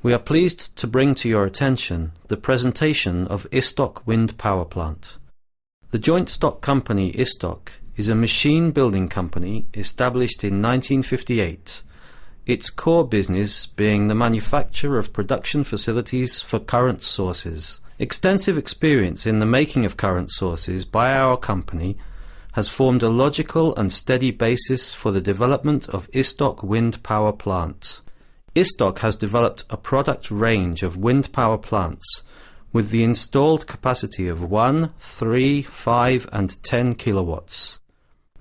We are pleased to bring to your attention the presentation of Istok Wind Power Plant. The joint stock company Istok is a machine building company established in 1958, its core business being the manufacture of production facilities for current sources. Extensive experience in the making of current sources by our company has formed a logical and steady basis for the development of Istok Wind Power Plant. Istok has developed a product range of wind power plants with the installed capacity of 1, 3, 5 and 10 kilowatts.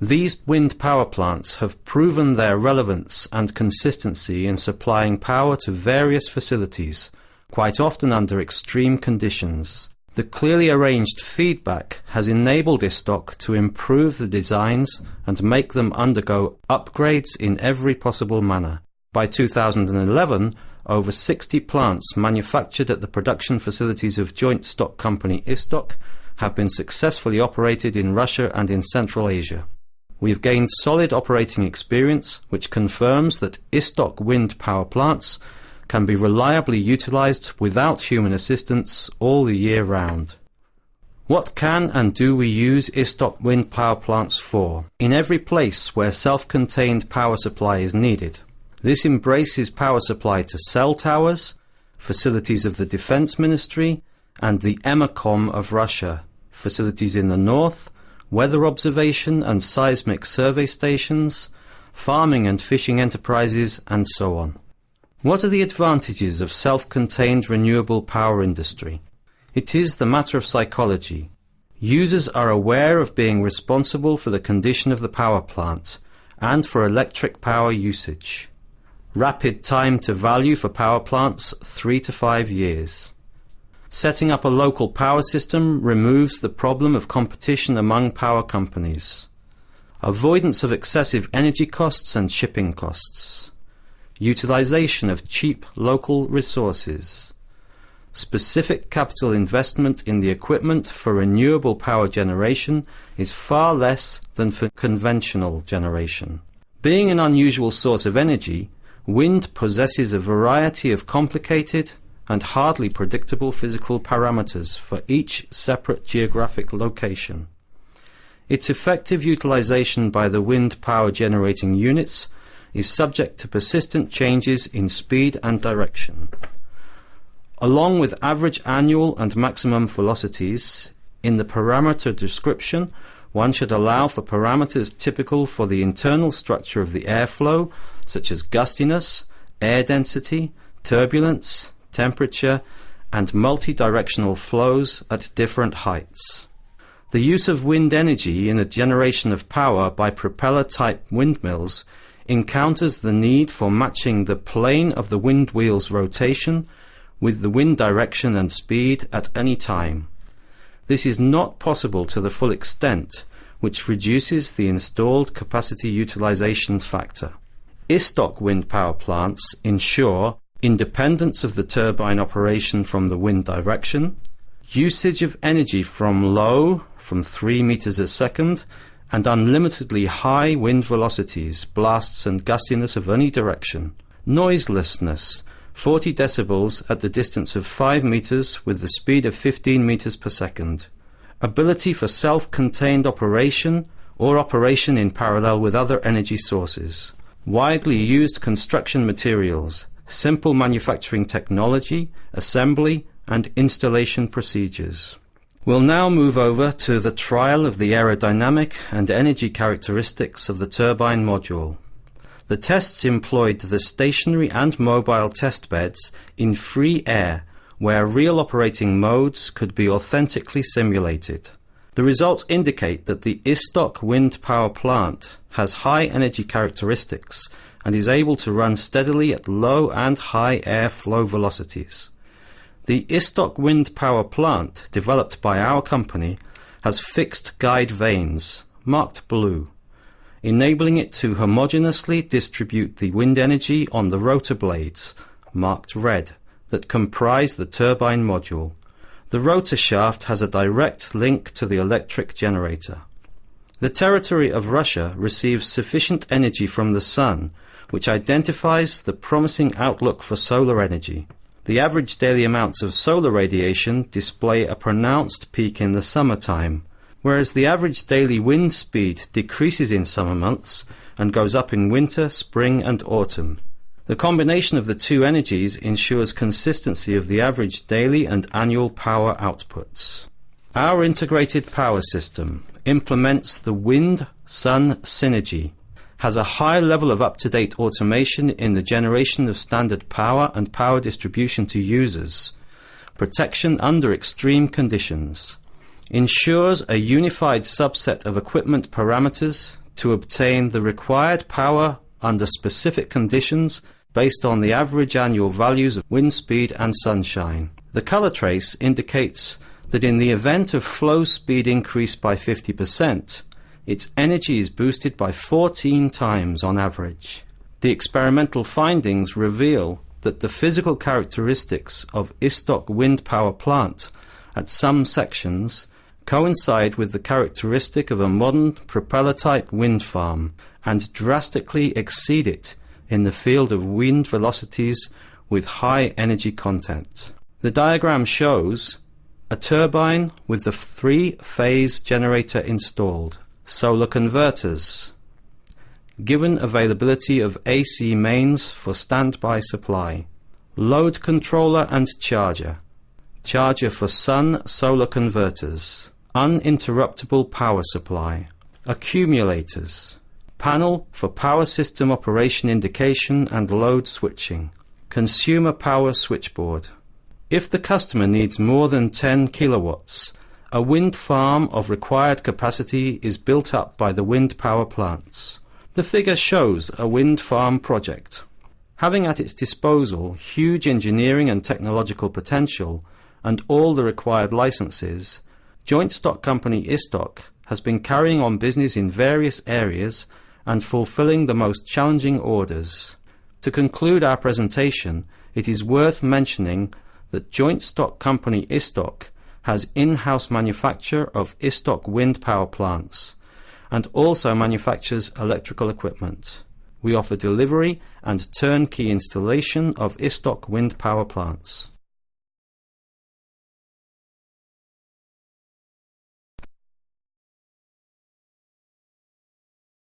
These wind power plants have proven their relevance and consistency in supplying power to various facilities, quite often under extreme conditions. The clearly arranged feedback has enabled Istok to improve the designs and make them undergo upgrades in every possible manner. By 2011, over 60 plants manufactured at the production facilities of joint stock company Istok have been successfully operated in Russia and in Central Asia. We have gained solid operating experience which confirms that Istok wind power plants can be reliably utilized without human assistance all the year round. What can and do we use Istok wind power plants for? In every place where self-contained power supply is needed. This embraces power supply to cell towers, facilities of the Defense Ministry and the EMACOM of Russia, facilities in the north, weather observation and seismic survey stations, farming and fishing enterprises, and so on. What are the advantages of self-contained renewable power industry? It is the matter of psychology. Users are aware of being responsible for the condition of the power plant and for electric power usage. Rapid time to value for power plants, 3 to 5 years. Setting up a local power system removes the problem of competition among power companies. Avoidance of excessive energy costs and shipping costs. Utilization of cheap local resources. Specific capital investment in the equipment for renewable power generation is far less than for conventional generation. Being an unusual source of energy, wind possesses a variety of complicated and hardly predictable physical parameters for each separate geographic location. Its effective utilization by the wind power generating units is subject to persistent changes in speed and direction. Along with average annual and maximum velocities, in the parameter description, one should allow for parameters typical for the internal structure of the airflow, such as gustiness, air density, turbulence, temperature, and multi-directional flows at different heights. The use of wind energy in the generation of power by propeller-type windmills encounters the need for matching the plane of the wind wheel's rotation with the wind direction and speed at any time. This is not possible to the full extent, which reduces the installed capacity utilization factor. Istok wind power plants ensure independence of the turbine operation from the wind direction, usage of energy from 3 meters a second, and unlimitedly high wind velocities, blasts and gustiness of any direction, noiselessness, 40 decibels at the distance of 5 meters with the speed of 15 meters per second. Ability for self-contained operation or operation in parallel with other energy sources. Widely used construction materials, simple manufacturing technology, assembly and installation procedures. We'll now move over to the trial of the aerodynamic and energy characteristics of the turbine module. The tests employed the stationary and mobile test beds in free air, where real operating modes could be authentically simulated. The results indicate that the Istok wind power plant has high energy characteristics and is able to run steadily at low and high air flow velocities. The Istok wind power plant, developed by our company, has fixed guide vanes, marked blue, enabling it to homogeneously distribute the wind energy on the rotor blades, marked red, that comprise the turbine module. The rotor shaft has a direct link to the electric generator. The territory of Russia receives sufficient energy from the sun, which identifies the promising outlook for solar energy. The average daily amounts of solar radiation display a pronounced peak in the summertime, whereas the average daily wind speed decreases in summer months and goes up in winter, spring and autumn. The combination of the two energies ensures consistency of the average daily and annual power outputs. Our integrated power system implements the wind-sun synergy, has a high level of up-to-date automation in the generation of standard power and power distribution to users, protection under extreme conditions, ensures a unified subset of equipment parameters to obtain the required power under specific conditions based on the average annual values of wind speed and sunshine. The color trace indicates that in the event of flow speed increase by 50%, its energy is boosted by 14 times on average. The experimental findings reveal that the physical characteristics of Istok wind power plant at some sections coincide with the characteristic of a modern propeller-type wind farm and drastically exceed it in the field of wind velocities with high energy content. The diagram shows a turbine with the 3-phase generator installed, solar converters, given availability of AC mains for standby supply, load controller and charger, charger for sun solar converters, uninterruptible power supply, accumulators, panel for power system operation indication and load switching, consumer power switchboard. If the customer needs more than 10 kilowatts, a wind farm of required capacity is built up by the wind power plants. The figure shows a wind farm project. Having at its disposal huge engineering and technological potential and all the required licenses, joint stock company Istok has been carrying on business in various areas and fulfilling the most challenging orders. To conclude our presentation, it is worth mentioning that joint stock company Istok has in-house manufacture of Istok wind power plants and also manufactures electrical equipment. We offer delivery and turnkey installation of Istok wind power plants.